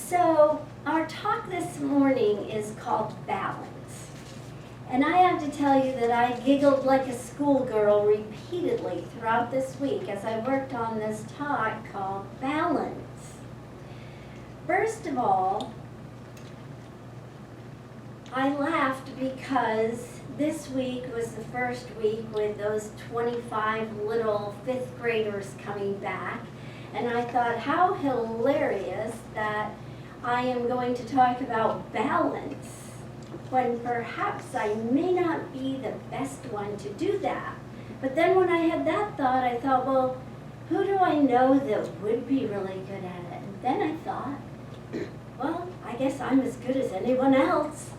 So our talk this morning is called Balance. And I have to tell you that I giggled like a schoolgirl repeatedly throughout this week as I worked on this talk called Balance. First of all, I laughed because this week was the first week with those 25 little fifth graders coming back. And I thought, how hilarious that I am going to talk about balance when perhaps I may not be the best one to do that. But then when I had that thought, I thought, well, who do I know that would be really good at it? And then I thought, well, I guess I'm as good as anyone else,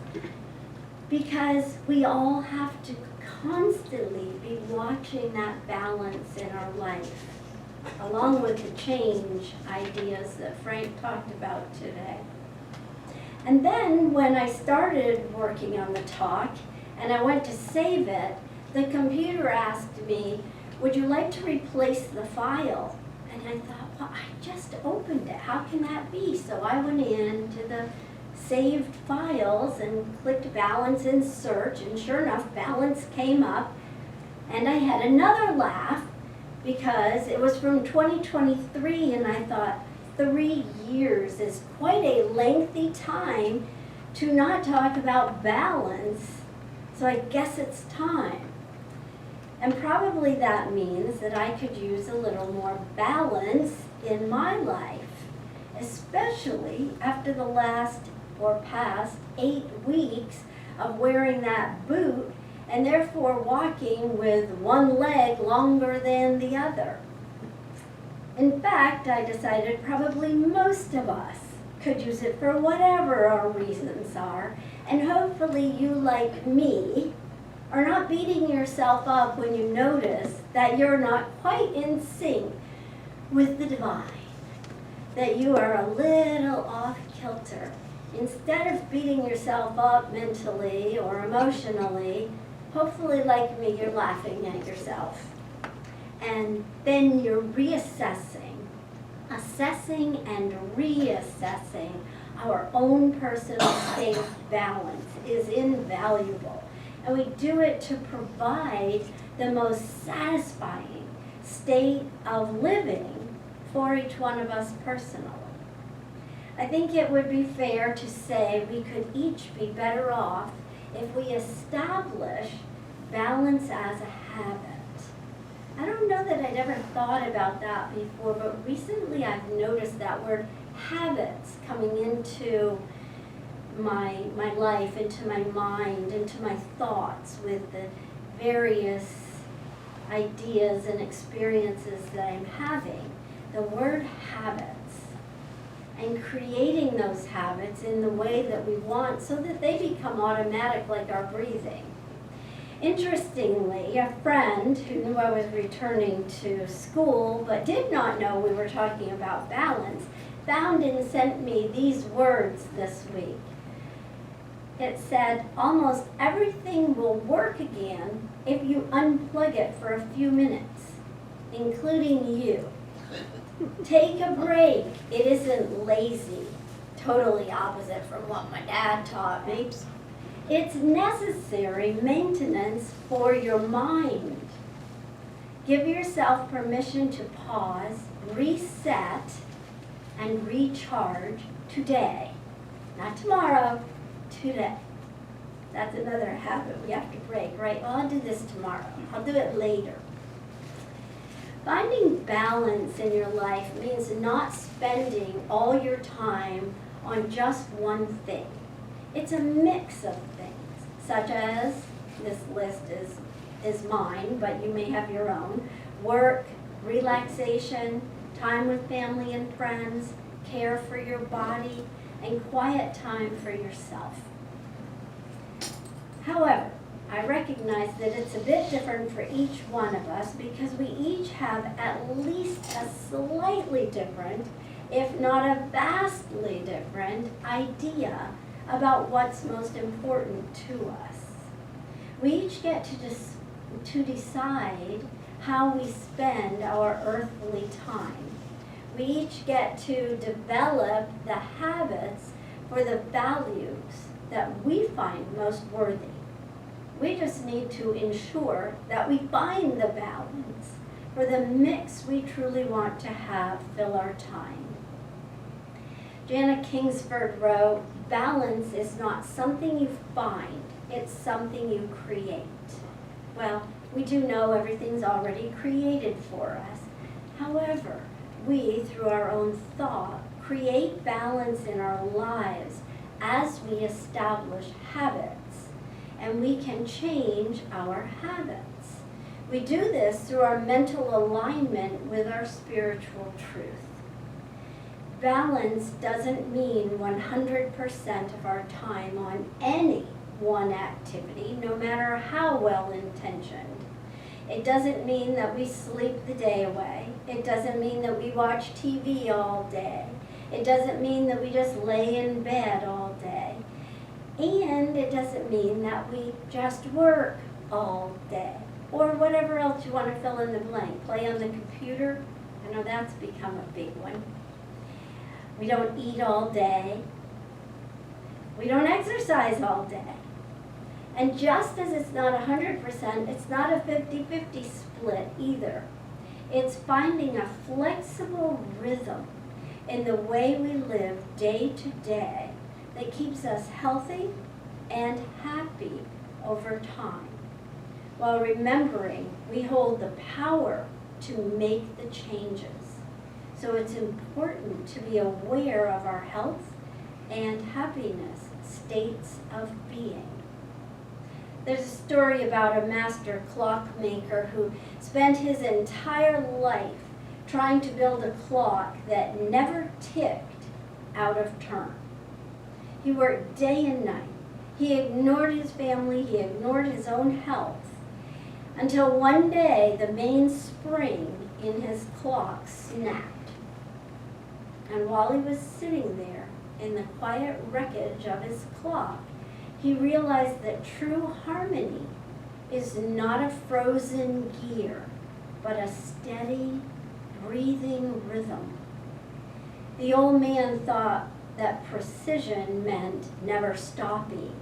because we all have to constantly be watching that balance in our life, along with the change ideas that Frank talked about today. And then when I started working on the talk and I went to save it, the computer asked me, would you like to replace the file? And I thought, well, I just opened it. How can that be? So I went into the saved files and clicked balance in search, and sure enough, balance came up. And I had another laugh because it was from 2023, and I thought 3 years is quite a lengthy time to not talk about balance, so I guess it's time. And probably that means that I could use a little more balance in my life, especially after the last or past 8 weeks of wearing that boot and therefore walking with one leg longer than the other. In fact, I decided probably most of us could use it for whatever our reasons are, and hopefully you, like me, are not beating yourself up when you notice that you're not quite in sync with the divine, that you are a little off kilter. Instead of beating yourself up mentally or emotionally, hopefully, like me, you're laughing at yourself. And then you're reassessing, assessing and reassessing our own personal state of balance is invaluable. And we do it to provide the most satisfying state of living for each one of us personally. I think it would be fair to say we could each be better off if we establish balance as a habit. I don't know that I'd ever thought about that before, but recently I've noticed that word habits coming into my life, into my mind, into my thoughts with the various ideas and experiences that I'm having. The word habits, and creating those habits in the way that we want so that they become automatic, like our breathing. Interestingly, a friend who knew I was returning to school but did not know we were talking about balance found and sent me these words this week. It said, almost everything will work again if you unplug it for a few minutes, including you. Take a break. It isn't lazy. Totally opposite from what my dad taught me. It's necessary maintenance for your mind. Give yourself permission to pause, reset, and recharge today. Not tomorrow, today. That's another habit we have to break, right? Well, I'll do this tomorrow. I'll do it later. Finding balance in your life means not spending all your time on just one thing. It's a mix of things, such as, this list is mine, but you may have your own: work, relaxation, time with family and friends, care for your body, and quiet time for yourself. However, I recognize that it's a bit different for each one of us because we each have at least a slightly different, if not a vastly different, idea about what's most important to us. We each get to decide how we spend our earthly time. We each get to develop the habits for the values that we find most worthy. We just need to ensure that we find the balance for the mix we truly want to have fill our time. Jana Kingsford wrote, "Balance is not something you find, it's something you create." Well, we do know everything's already created for us. However, we, through our own thought, create balance in our lives as we establish habits, and we can change our habits. We do this through our mental alignment with our spiritual truth. Balance doesn't mean 100% of our time on any one activity, no matter how well-intentioned. It doesn't mean that we sleep the day away. It doesn't mean that we watch TV all day. It doesn't mean that we just lay in bed all day. And it doesn't mean that we just work all day. Or whatever else you want to fill in the blank. Play on the computer. I know that's become a big one. We don't eat all day. We don't exercise all day. And just as it's not 100%, it's not a 50-50 split either. It's finding a flexible rhythm in the way we live day to day that keeps us healthy and happy over time, while remembering we hold the power to make the changes. So it's important to be aware of our health and happiness states of being. There's a story about a master clockmaker who spent his entire life trying to build a clock that never ticked out of turn. He worked day and night. He ignored his family, he ignored his own health, until one day the main spring in his clock snapped. And while he was sitting there in the quiet wreckage of his clock, he realized that true harmony is not a frozen gear, but a steady, breathing rhythm. The old man thought that precision meant never stopping,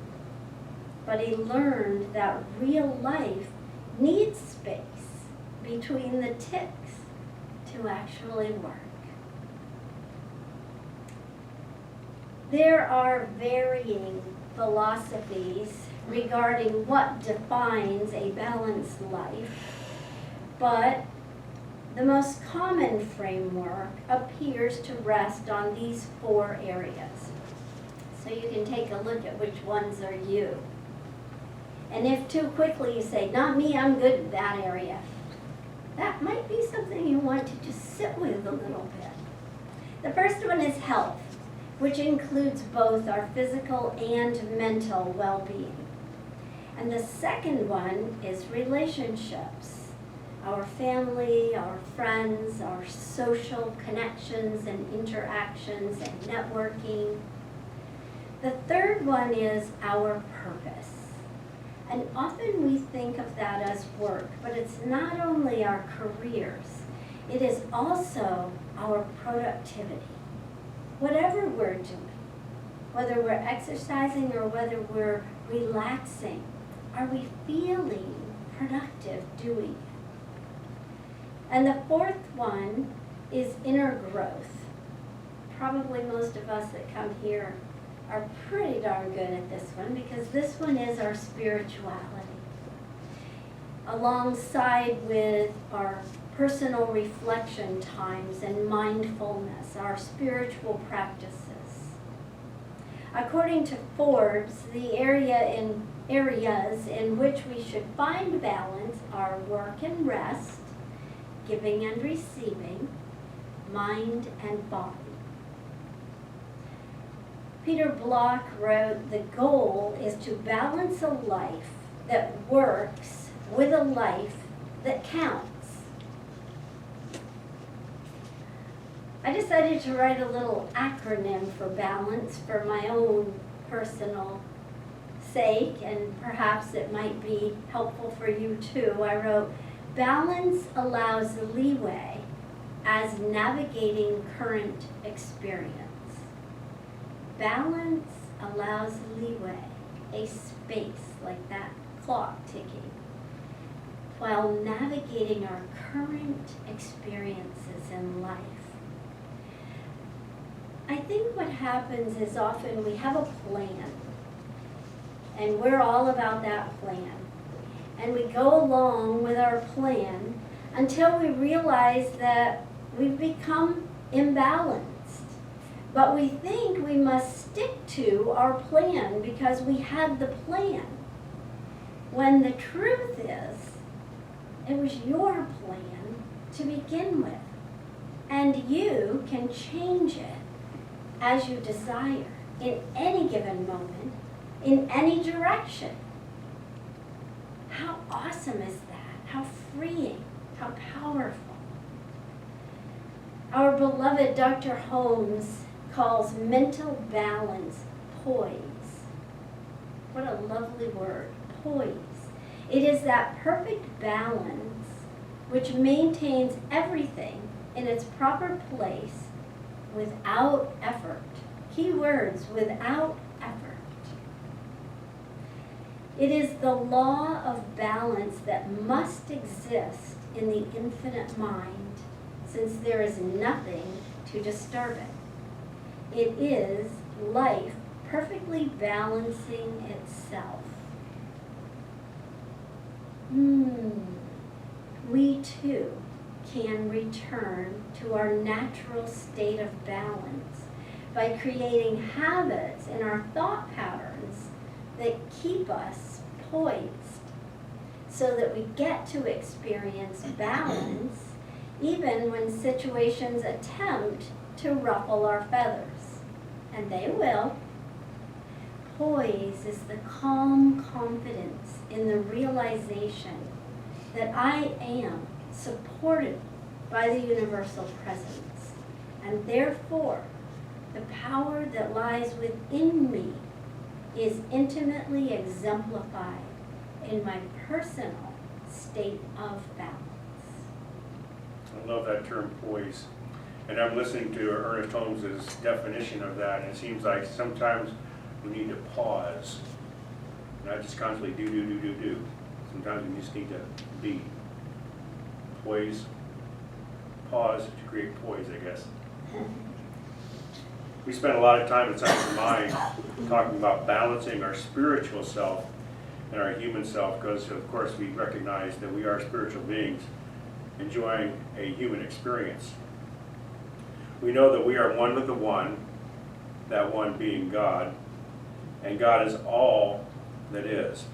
but he learned that real life needs space between the ticks to actually work. There are varying philosophies regarding what defines a balanced life, but the most common framework appears to rest on these 4 areas. So you can take a look at which ones are you. And if too quickly you say, "Not me, I'm good in that area," that might be something you want to just sit with a little bit. The first one is health, which includes both our physical and mental well-being. And the second one is relationships, our family, our friends, our social connections and interactions and networking. The third one is our purpose. And often we think of that as work, but it's not only our careers, it is also our productivity. Whatever we're doing, whether we're exercising or whether we're relaxing, are we feeling productive doing it? And the fourth one is inner growth. Probably most of us that come here are pretty darn good at this one, because this one is our spirituality. Alongside with our personal reflection times and mindfulness, our spiritual practices. According to Forbes, the areas in which we should find balance are work and rest, giving and receiving, mind and body. Peter Block wrote, "The goal is to balance a life that works with a life that counts." I decided to write a little acronym for balance for my own personal sake, and perhaps it might be helpful for you too. I wrote, "Balance allows leeway as navigating current experience." balance allows leeway, a space like that clock ticking, while navigating our current experiences in life. I think what happens is often we have a plan, and we're all about that plan. And we go along with our plan until we realize that we've become imbalanced. But we think we must stick to our plan because we had the plan. When the truth is, it was your plan to begin with. And you can change it as you desire in any given moment, in any direction. How awesome is that? How freeing, how powerful. Our beloved Dr. Holmes calls mental balance poise. What a lovely word, poise. It is that perfect balance which maintains everything in its proper place without effort. Key words, without effort. It is the law of balance that must exist in the infinite mind, since there is nothing to disturb it. It is life perfectly balancing itself. We too can return to our natural state of balance by creating habits in our thought patterns that keep us poised, so that we get to experience balance even when situations attempt to ruffle our feathers. And they will. Poise is the calm confidence in the realization that I am supported by the universal presence, and therefore the power that lies within me is intimately exemplified in my personal state of balance. I love that term, poise. And I'm listening to Ernest Holmes' definition of that, and it seems like sometimes we need to pause, not just constantly do. Sometimes we just need to be. Poise, pause to create poise, I guess. We spend a lot of time in Science of Mind talking about balancing our spiritual self and our human self, because of course we recognize that we are spiritual beings enjoying a human experience. We know that we are one with the One, that one being God, and God is all that is.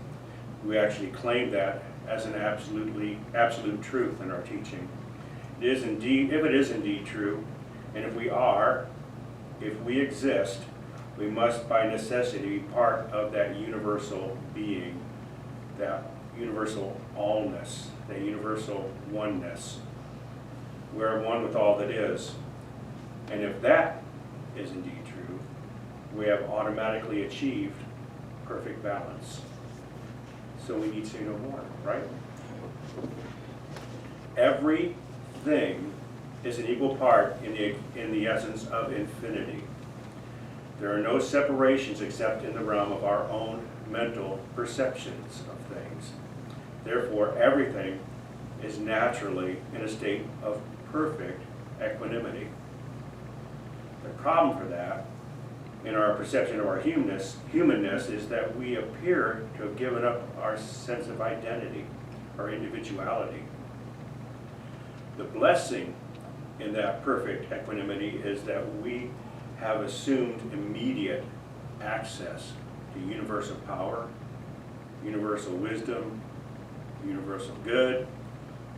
We actually claim that as an absolute truth in our teaching. It is indeed, if it is indeed true, and if we exist, we must by necessity be part of that universal being, that universal allness, that universal oneness. We are one with all that is. And if that is indeed true, we have automatically achieved perfect balance. So we need to say no more, right? Everything is an equal part in the essence of infinity. There are no separations except in the realm of our own mental perceptions of things. Therefore, everything is naturally in a state of perfect equanimity. The problem for that, in our perception of our humanness, is that we appear to have given up our sense of identity, our individuality. The blessing in that perfect equanimity is that we have assumed immediate access to universal power, universal wisdom, universal good,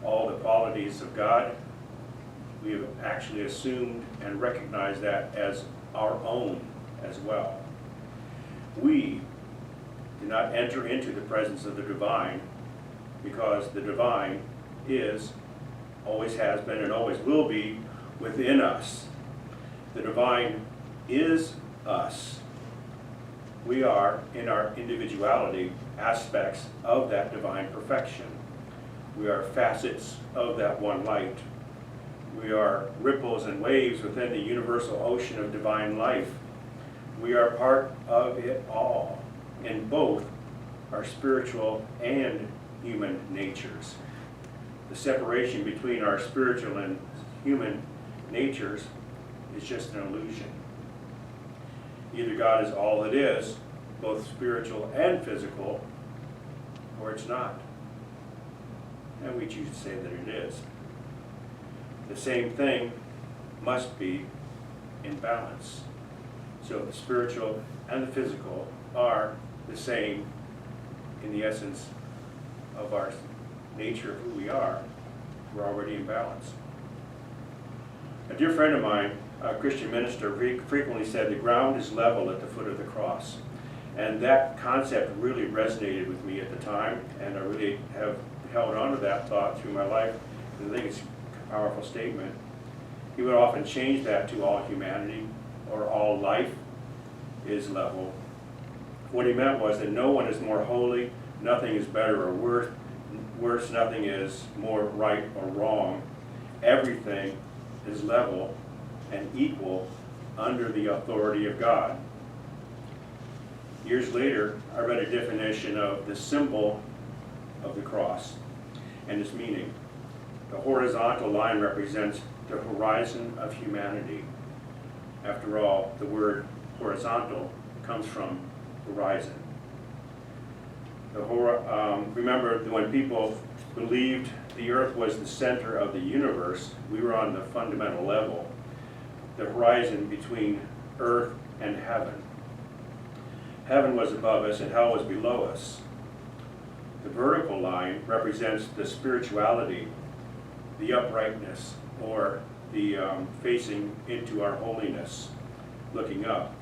all the qualities of God. We have actually assumed and recognized that as our own as well. We do not enter into the presence of the divine because the divine is, always has been, and always will be within us. The divine is us. We are, in our individuality, aspects of that divine perfection. We are facets of that one light. We are ripples and waves within the universal ocean of divine life. We are part of it all in both our spiritual and human natures. The separation between our spiritual and human natures is just an illusion. Either God is all it is, both spiritual and physical, or it's not. And we choose to say that it is. The same thing must be in balance. So the spiritual and the physical are the same in the essence of our nature of who we are. We're already in balance. A dear friend of mine, a Christian minister, frequently said the ground is level at the foot of the cross. And that concept really resonated with me at the time, and I really have held on to that thought through my life, because I think it's a powerful statement. He would often change that to all humanity, or all life is level. What he meant was that no one is more holy, nothing is better or worse, nothing is more right or wrong. Everything is level and equal under the authority of God. Years later, I read a definition of the symbol of the cross and its meaning. The horizontal line represents the horizon of humanity. After all, the word horizontal comes from horizon. Remember, when people believed the earth was the center of the universe, we were on the fundamental level, the horizon between earth and heaven. Heaven was above us and hell was below us. The vertical line represents the spirituality, the uprightness, or the facing into our holiness, looking up.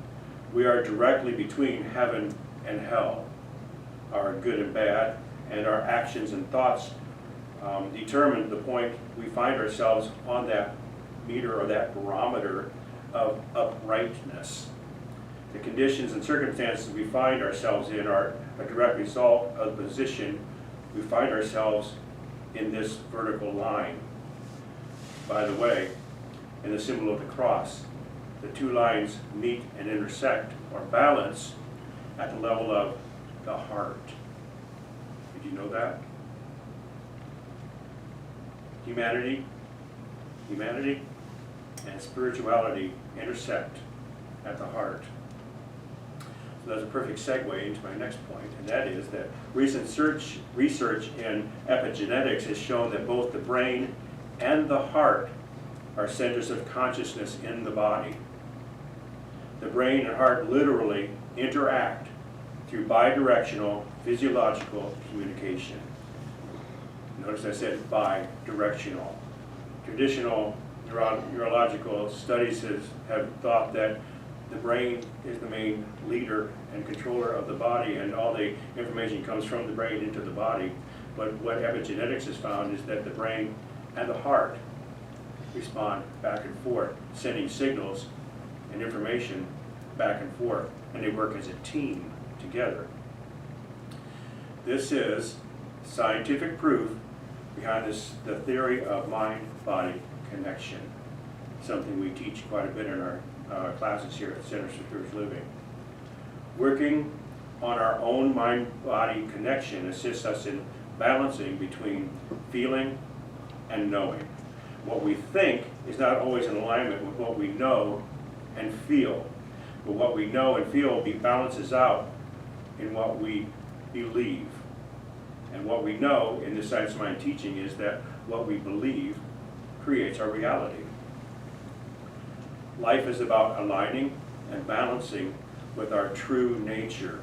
We are directly between heaven and hell. Our good and bad, and our actions and thoughts determine the point we find ourselves on that meter or that barometer of uprightness. The conditions and circumstances we find ourselves in are a direct result of the position we find ourselves in this vertical line. By the way, in the symbol of the cross, the two lines meet and intersect or balance at the level of the heart. Did you know that? Humanity and spirituality intersect at the heart. So that's a perfect segue into my next point, and that is that recent research in epigenetics has shown that both the brain and the heart are centers of consciousness in the body. The brain and heart literally interact through bidirectional physiological communication. Notice I said bidirectional. Traditional neurological studies have thought that the brain is the main leader and controller of the body, and all the information comes from the brain into the body. But what epigenetics has found is that the brain and the heart respond back and forth, sending signals and information back and forth, and they work as a team together. This is scientific proof behind the theory of mind-body connection, something we teach quite a bit in our classes here at Centers for Spiritual Living. Working on our own mind-body connection assists us in balancing between feeling and knowing. What we think is not always in alignment with what we know and feel, but what we know and feel balances out in what we believe. And what we know in the Science of Mind teaching is that what we believe creates our reality. Life is about aligning and balancing with our true nature,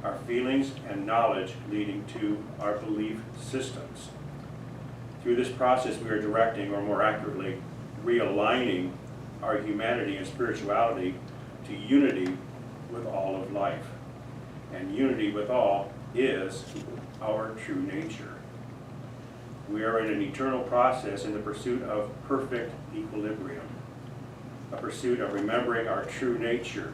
our feelings and knowledge leading to our belief systems. Through this process, we are directing, or more accurately, realigning our humanity and spirituality to unity with all of life. And unity with all is our true nature. We are in an eternal process in the pursuit of perfect equilibrium, a pursuit of remembering our true nature.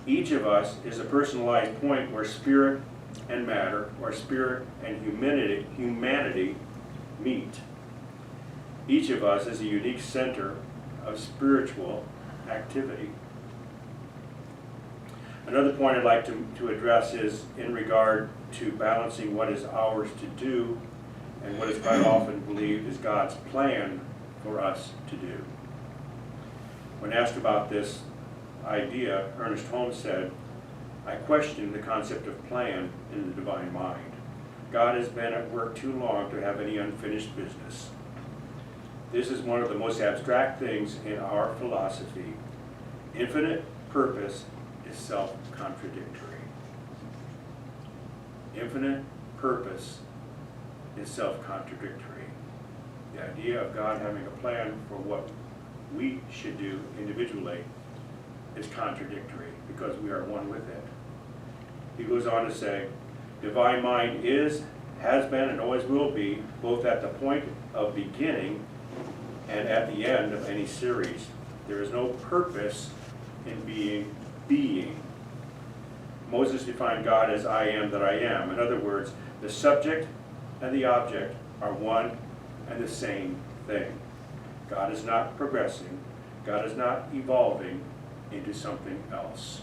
Each of us is a personalized point where spirit and matter, or spirit and humanity meet. Each of us is a unique center of spiritual activity. Another point I'd like to address is in regard to balancing what is ours to do and what is quite often believed is God's plan for us to do. When asked about this idea, Ernest Holmes said, "I question the concept of plan in the divine mind. God has been at work too long to have any unfinished business. This is one of the most abstract things in our philosophy. Infinite purpose is self-contradictory." Infinite purpose is self-contradictory. The idea of God having a plan for what we should do individually is contradictory because we are one with it. He goes on to say, divine mind is, has been, and always will be, both at the point of beginning and at the end of any series. There is no purpose in being. Moses defined God as I am that I am. In other words, the subject and the object are one and the same thing. God is not progressing. God is not evolving into something else.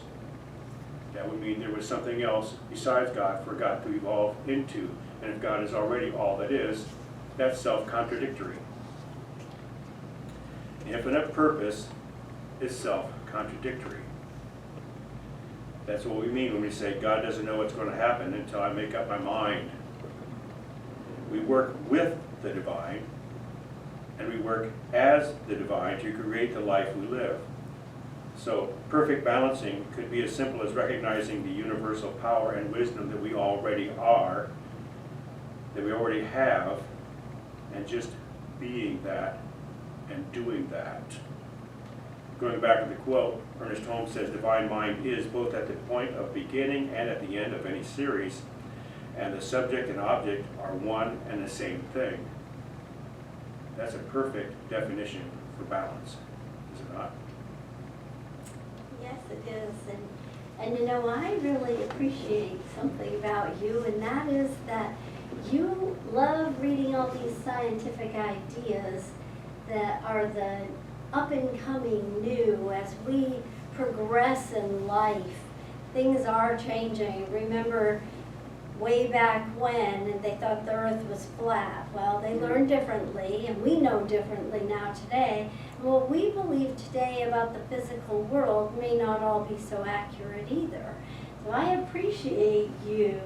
That would mean there was something else besides God for God to evolve into. And if God is already all that is, that's self-contradictory. Infinite purpose is self-contradictory. That's what we mean when we say God doesn't know what's going to happen until I make up my mind. We work with the divine, and we work as the divine to create the life we live. So perfect balancing could be as simple as recognizing the universal power and wisdom that we already are, that we already have, and just being that and doing that. Going back to the quote, Ernest Holmes says, divine mind is both at the point of beginning and at the end of any series, and the subject and object are one and the same thing. That's a perfect definition for balance, is it not? Yes, it is. And you know, I really appreciate something about you, and that is that you love reading all these scientific ideas that are the up-and-coming new as we progress in life. Things are changing. Remember way back when they thought the earth was flat. Well, they learned differently, and we know differently now today. And what we believe today about the physical world may not all be so accurate either. So I appreciate you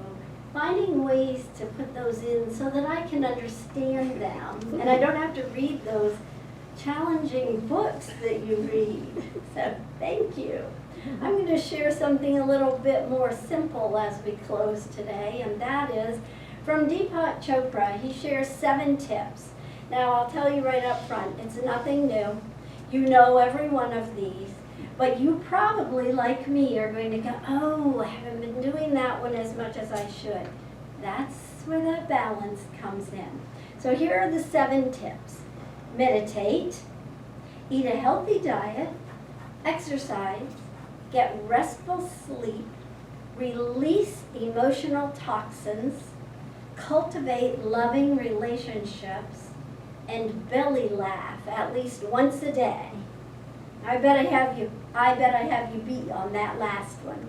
finding ways to put those in so that I can understand them, and I don't have to read those challenging books that you read. So thank you. I'm going to share something a little bit more simple as we close today, and that is from Deepak Chopra. He shares 7 tips. Now I'll tell you right up front, it's nothing new. You know every one of these, but you probably, like me, are going to go, oh, I haven't been doing that one as much as I should. That's where that balance comes in. So here are the 7 tips. Meditate, eat a healthy diet, exercise, get restful sleep, release emotional toxins, cultivate loving relationships, and belly laugh at least once a day. I bet I have you beat on that last one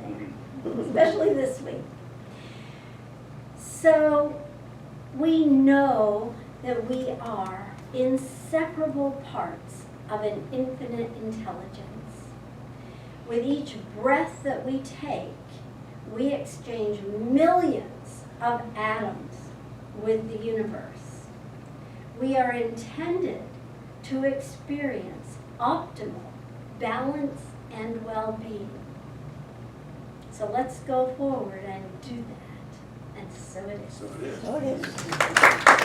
there, especially this week. So we know that we are inseparable parts of an infinite intelligence. With each breath that we take, we exchange millions of atoms with the universe. We are intended to experience optimal balance and well-being. So let's go forward and do that. And so it is. So it is. So it is.